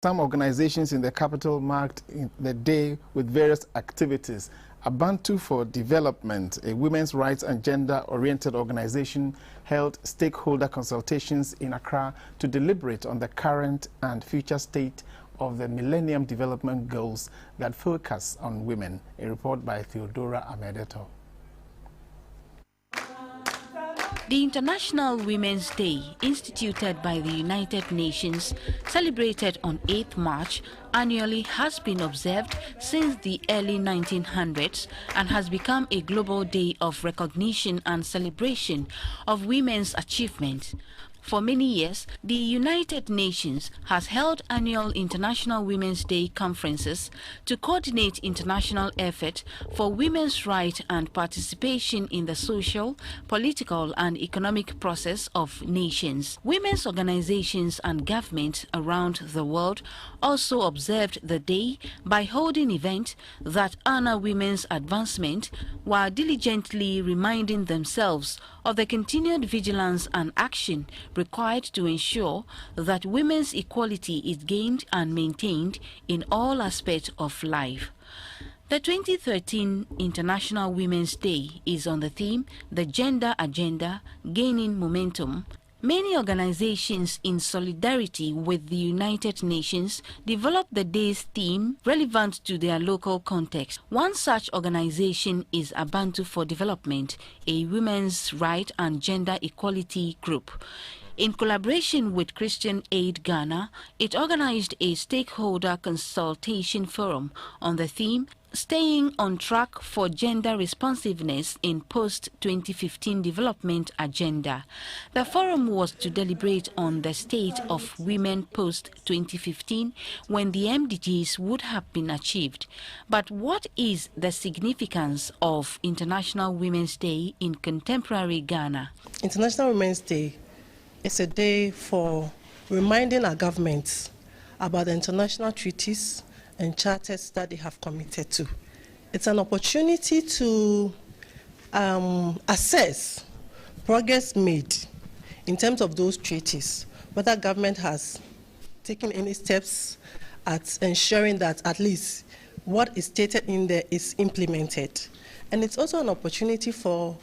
Some organizations in the capital marked the day with various activities. ABANTU for Development, a women's rights and gender-oriented organization, held stakeholder consultations in Accra to deliberate on the current and future state of the Millennium Development Goals that focus on women. A report by Theodora Amedeto. The International Women's Day, instituted by the United Nations, celebrated on 8th March, annually has been observed since the early 1900s and has become a global day of recognition and celebration of women's achievements. For many years, the United Nations has held annual International Women's Day conferences to coordinate international effort for women's rights and participation in the social, political and economic process of nations. Women's organizations and governments around the world also observed the day by holding events that honor women's advancement while diligently reminding themselves of the continued vigilance and action required to ensure that women's equality is gained and maintained in all aspects of life. The 2013 International Women's Day is on the theme, The Gender Agenda, Gaining Momentum. Many organizations in solidarity with the United Nations developed the day's theme relevant to their local context. One such organization is ABANTU for Development, a women's right and gender equality group. In collaboration with Christian Aid Ghana, it organized a stakeholder consultation forum on the theme Staying on Track for Gender Responsiveness in Post-2015 Development Agenda. The forum was to deliberate on the state of women post-2015 when the MDGs would have been achieved. But what is the significance of International Women's Day in contemporary Ghana? International Women's Day is a day for reminding our governments about the international treaties and charters that they have committed to. It's an opportunity to assess progress made in terms of those treaties, whether government has taken any steps at ensuring that at least what is stated in there is implemented. And it's also an opportunity for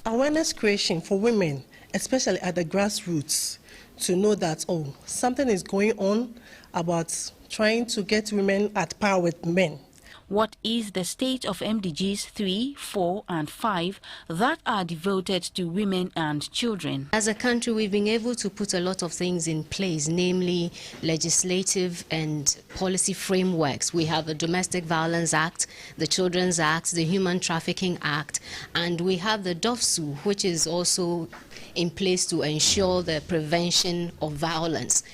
awareness creation for women, especially at the grassroots, to know that, oh, something is going on about trying to get women at par with men. What is the state of MDGs 3, 4 and 5 that are devoted to women and children? As a country, we've been able to put a lot of things in place, namely legislative and policy frameworks. We have the Domestic Violence Act, the Children's Act, the Human Trafficking Act, and we have the DOFSU, which is also in place to ensure the prevention of violence.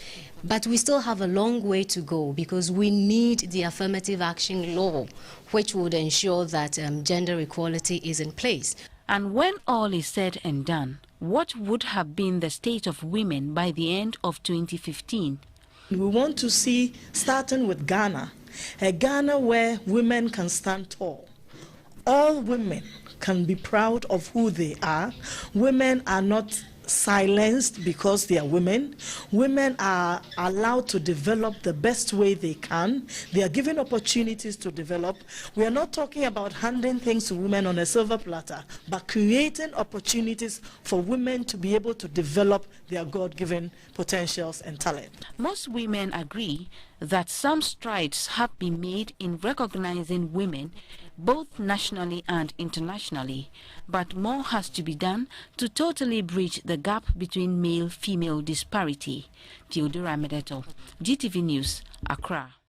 But we still have a long way to go because we need the affirmative action law, which would ensure that gender equality is in place. And when all is said and done, what would have been the state of women by the end of 2015? We want to see, starting with Ghana, a Ghana where women can stand tall. All women can be proud of who they are. Women are not silenced because they are women. Women are allowed to develop the best way they can. They are given opportunities to develop. We are not talking about handing things to women on a silver platter, but creating opportunities for women to be able to develop their God-given potentials and talent. Most women agree that some strides have been made in recognizing women, both nationally and internationally, but more has to be done to totally bridge the gap between male-female disparity. Theodora Amedeto, GTV News, Accra.